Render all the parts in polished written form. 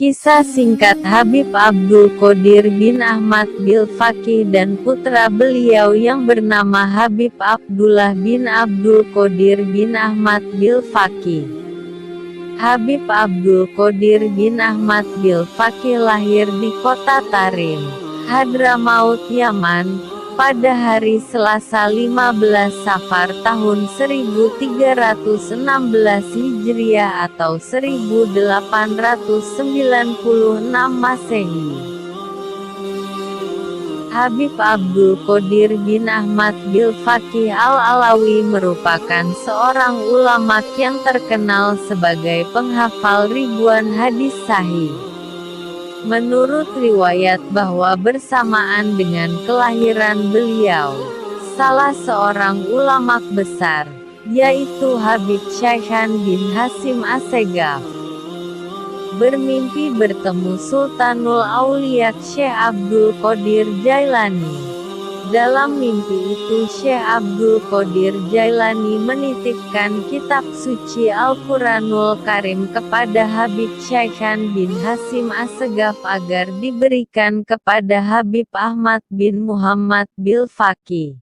Kisah singkat Habib Abdul Qodir bin Ahmad Bil-Faqih dan putra beliau yang bernama Habib Abdullah bin Abdul Qodir bin Ahmad Bil-Faqih. Habib Abdul Qodir bin Ahmad Bil-Faqih lahir di kota Tarim, Hadramaut, Yaman, pada hari Selasa 15 Safar tahun 1316 Hijriah atau 1896 Masehi. Habib Abdul Qodir bin Ahmad Bil-Faqih Al-Alawi merupakan seorang ulama yang terkenal sebagai penghafal ribuan hadis sahih. Menurut riwayat bahwa bersamaan dengan kelahiran beliau, salah seorang ulama besar, yaitu Habib Syaikhan bin Hasim Assegaf, bermimpi bertemu Sultanul Auliya Syekh Abdul Qodir Jailani. Dalam mimpi itu Syekh Abdul Qodir Jailani menitipkan kitab suci Al-Quranul Karim kepada Habib Syaikhan bin Hasim Assegaf agar diberikan kepada Habib Ahmad bin Muhammad Bil-Faqih.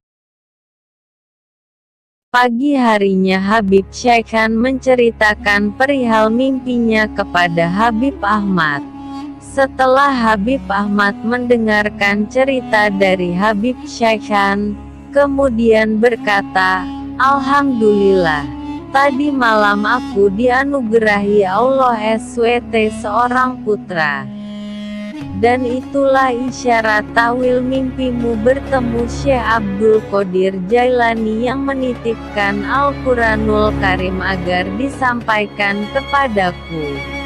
Pagi harinya Habib Syaikhan menceritakan perihal mimpinya kepada Habib Ahmad. Setelah Habib Ahmad mendengarkan cerita dari Habib Syaikhan, kemudian berkata, "Alhamdulillah, tadi malam aku dianugerahi Allah SWT seorang putra. Dan itulah isyarat tawil mimpimu bertemu Syekh Abdul Qodir Jailani yang menitipkan Al-Quranul Karim agar disampaikan kepadaku.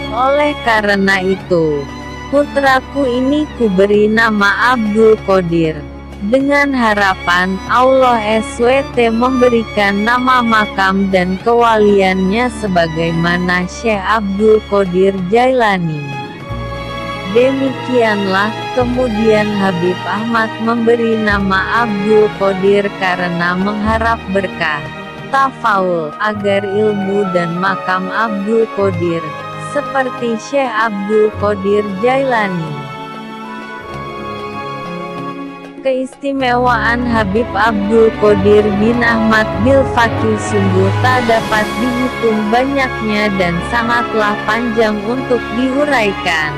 Oleh karena itu, putraku ini kuberi nama Abdul Qodir, dengan harapan Allah SWT memberikan nama makam dan kewaliannya sebagaimana Syekh Abdul Qodir Jailani." Demikianlah, kemudian Habib Ahmad memberi nama Abdul Qodir karena mengharap berkah, tafaul, agar ilmu dan makam Abdul Qodir, seperti Syekh Abdul Qodir Jailani. Keistimewaan Habib Abdul Qodir bin Ahmad Bil-Faqih sungguh tak dapat dihitung banyaknya dan sangatlah panjang untuk diuraikan.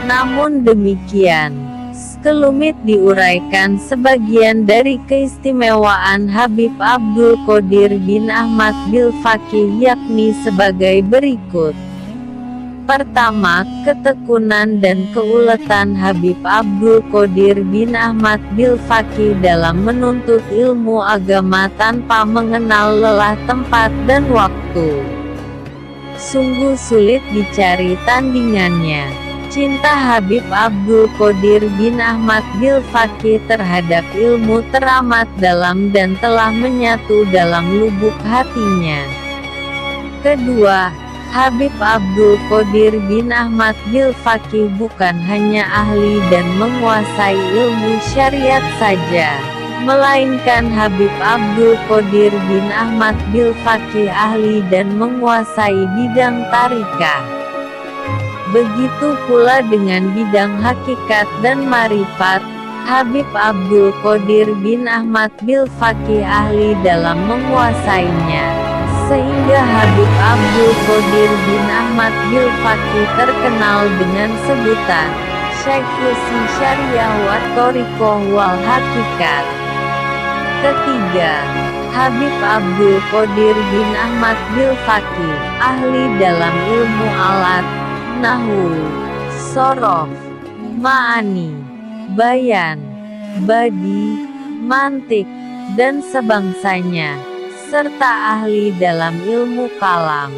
Namun demikian, sekelumit diuraikan sebagian dari keistimewaan Habib Abdul Qodir bin Ahmad Bil-Faqih yakni sebagai berikut. Pertama, ketekunan dan keuletan Habib Abdul Qodir bin Ahmad Bil-Faqih dalam menuntut ilmu agama tanpa mengenal lelah tempat dan waktu. Sungguh sulit dicari tandingannya. Cinta Habib Abdul Qodir bin Ahmad Bil-Faqih terhadap ilmu teramat dalam dan telah menyatu dalam lubuk hatinya. Kedua, Habib Abdul Qodir bin Ahmad Bil-Faqih bukan hanya ahli dan menguasai ilmu syariat saja, melainkan Habib Abdul Qodir bin Ahmad Bil-Faqih ahli dan menguasai bidang tarikah. Begitu pula dengan bidang hakikat dan marifat, Habib Abdul Qodir bin Ahmad Bil-Faqih ahli dalam menguasainya, sehingga Habib Abdul Qodir bin Ahmad Bil-Faqih terkenal dengan sebutan Syaikhul Syariah wa Thoriqah wal Hakikat. Ketiga, Habib Abdul Qodir bin Ahmad Bil-Faqih ahli dalam ilmu alat, nahwu, shorof, ma'ani, bayan, badi, mantik, dan sebangsanya, serta ahli dalam ilmu kalam.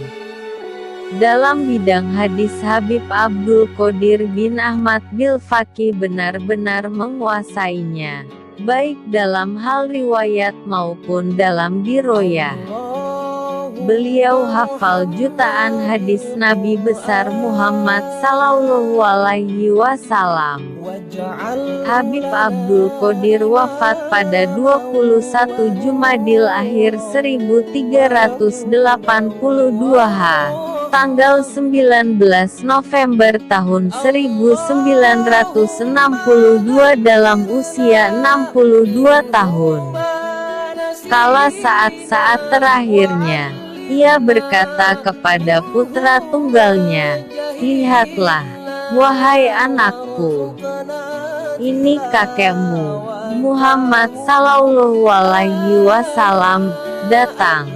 Dalam bidang hadis Habib Abdul Qodir bin Ahmad Bil-Faqih benar-benar menguasainya, baik dalam hal riwayat maupun dalam diroyah. Beliau hafal jutaan hadis Nabi besar Muhammad Sallallahu Alaihi Wasallam. Habib Abdul Qodir wafat pada 21 Jumadil Akhir 1382 H. tanggal 19 November tahun 1962 dalam usia 62 tahun. Kala saat-saat terakhirnya, ia berkata kepada putra tunggalnya, "Lihatlah, wahai anakku, ini kakekmu, Muhammad Sallallahu Alaihi Wasallam, datang.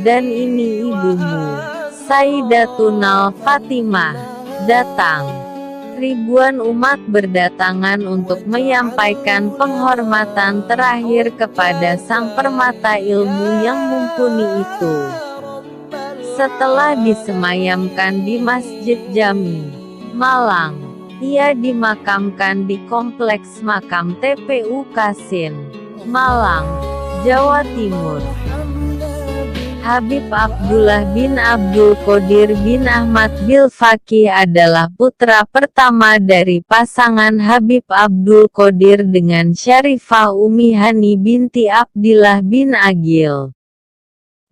Dan ini ibumu, Sayyidatuna Fatimah, datang." Ribuan umat berdatangan untuk menyampaikan penghormatan terakhir kepada sang permata ilmu yang mumpuni itu. Setelah disemayamkan di Masjid Jami, Malang, ia dimakamkan di Kompleks Makam TPU Kasin, Malang, Jawa Timur. Habib Abdullah bin Abdul Qodir bin Ahmad Bil Faqih adalah putra pertama dari pasangan Habib Abdul Qodir dengan Syarifah Umi Hani binti Abdillah bin Agil.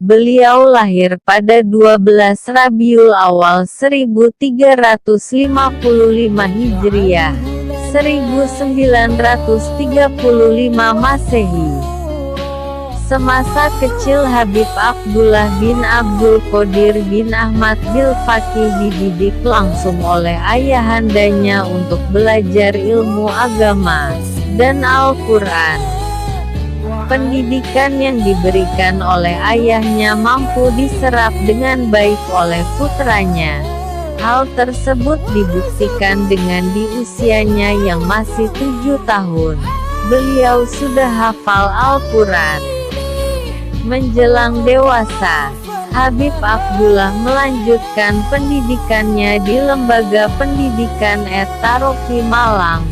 Beliau lahir pada 12 Rabiul Awal 1355 Hijriah, 1935 Masehi. Semasa kecil Habib Abdullah bin Abdul Qodir bin Ahmad Bil Faqih dididik langsung oleh ayahandanya untuk belajar ilmu agama dan Al-Quran. Pendidikan yang diberikan oleh ayahnya mampu diserap dengan baik oleh putranya. Hal tersebut dibuktikan dengan di usianya yang masih 7 tahun, beliau sudah hafal Al-Quran. Menjelang dewasa, Habib Abdullah melanjutkan pendidikannya di Lembaga Pendidikan At-Taroqi Malang.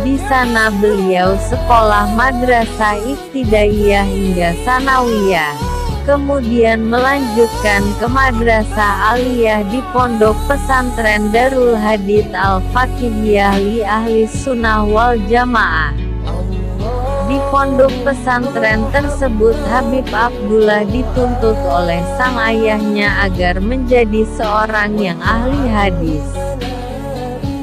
Di sana beliau sekolah madrasah ibtidaiyah hingga sanawiyah, kemudian melanjutkan ke madrasah aliyah di Pondok Pesantren Darul Hadits Al-Faqihiyah li Ahli Sunnah wal Jamaah. Di pondok pesantren tersebut Habib Abdullah dituntut oleh sang ayahnya agar menjadi seorang yang ahli hadis.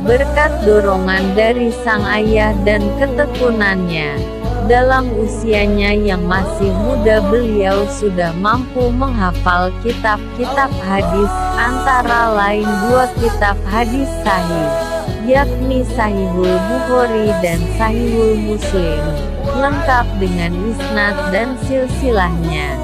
Berkat dorongan dari sang ayah dan ketekunannya, dalam usianya yang masih muda beliau sudah mampu menghafal kitab-kitab hadis, antara lain 2 kitab hadis sahih, yakni Sahihul Bukhari dan Sahihul Muslim, lengkap dengan isnad dan silsilahnya.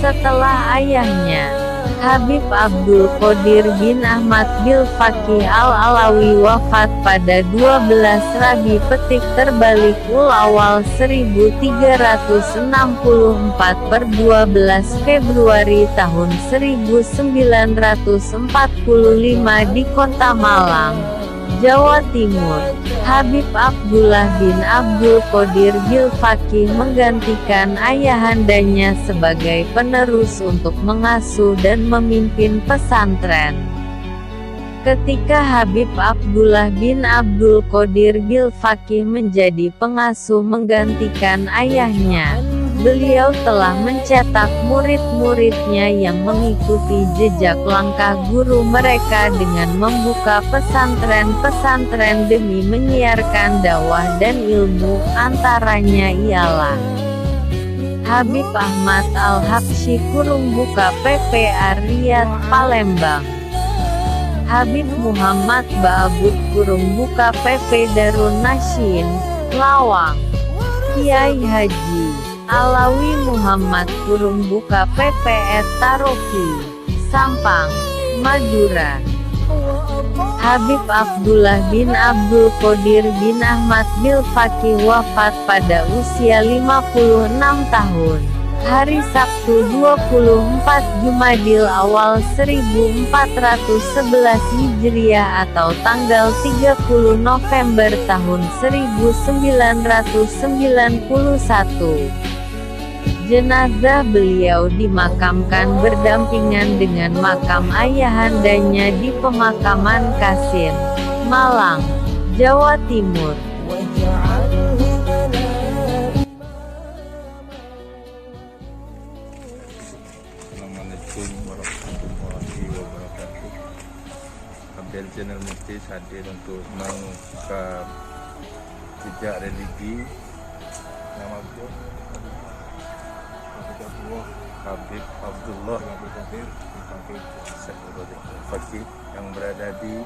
Setelah ayahnya, Habib Abdul Qodir bin Ahmad Bil Faqih Al-Alawi wafat pada 12 Rabi Petik terbalik Ul Awal 1364 per 12 Februari tahun 1945 di Kota Malang, Jawa Timur. Habib Abdullah bin Abdul Qodir Bil Faqih menggantikan ayahandanya sebagai penerus untuk mengasuh dan memimpin pesantren. Ketika Habib Abdullah bin Abdul Qodir Bil Faqih menjadi pengasuh menggantikan ayahnya, beliau telah mencetak murid-muridnya yang mengikuti jejak langkah guru mereka dengan membuka pesantren-pesantren demi menyiarkan dakwah dan ilmu, antaranya ialah Habib Ahmad Al-Habsyi Kurungbuka PPA Riyadh Palembang, Habib Muhammad Ba'abud Kurungbuka PP Darun Nasyin Lawang, Kiai Haji Alawi Muhammad Kurungbuka PPR Taroki, Sampang, Madura. Habib Abdullah bin Abdul Qodir bin Ahmad Bil Faqih wafat pada usia 56 tahun, hari Sabtu 24 Jumadil Awal 1411 Hijriah atau tanggal 30 November tahun 1991. Jenazah beliau dimakamkan berdampingan dengan makam ayahandanya di pemakaman Kasin, Malang, Jawa Timur. Assalamualaikum warahmatullahi wabarakatuh. dari channel Mistis hadir untuk mengungkap jejak religi. Nama beliau Habib Abdullah Fakih yang berada di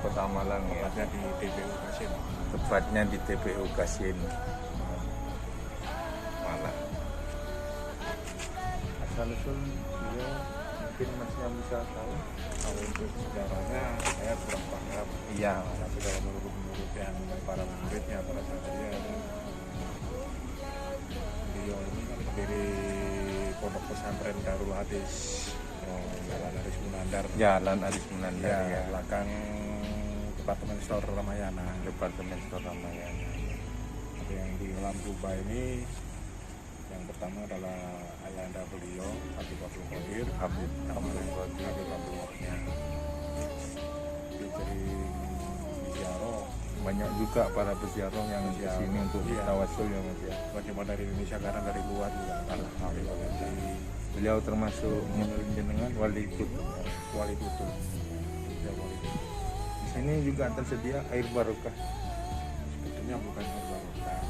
Kota Malang, ya. Tepatnya di TPU Kasin, Malang. Asal usul dia mungkin masih yang bisa tahu. Kalau untuk sejarahnya saya kurang paham. Iya, Tapi kalau menurut yang para muridnya, para santri, beliau ini kan pendiri pondok pesantren Darul Hadis, Jalan Aris Munandar. Jalan Aris Munandar, Ya, ya. belakang Departemen Store Ramayana. Departemen Store Ramayana. Yang di Lampuba ini yang pertama adalah ayahanda beliau Habib Abdul Qadir. Habib Abdul Qadir. Habib Abdullah-nya. Dia sering ziarah. Banyak juga para peziarah yang di sini untuk Iya. tawasul, ya Mas, ya. Bagaimana dari Indonesia, karena dari luar juga Alhamdulillah. Beliau termasuk menurut jenengan wali kutub. Wali Kutub. Ya, Wali Kutub. Di sini juga tersedia air barokah. Sebetulnya bukan air barokah.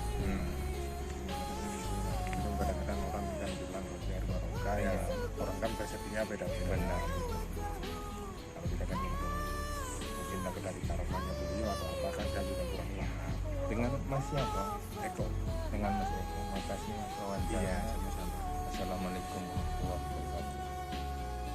Kadang-kadang orang bisa bilang air barokah, ya orang kan persepsinya beda-beda. Benar. Kalau kita kan mungkin dari karakternya beliau atau apa kan saya juga kurang paham. Dengan Mas siapa? Eko. Dengan Mas Eko. Makasih Mas wawancara. Iya, sama-sama. Assalamualaikum warahmatullahi wabarakatuh.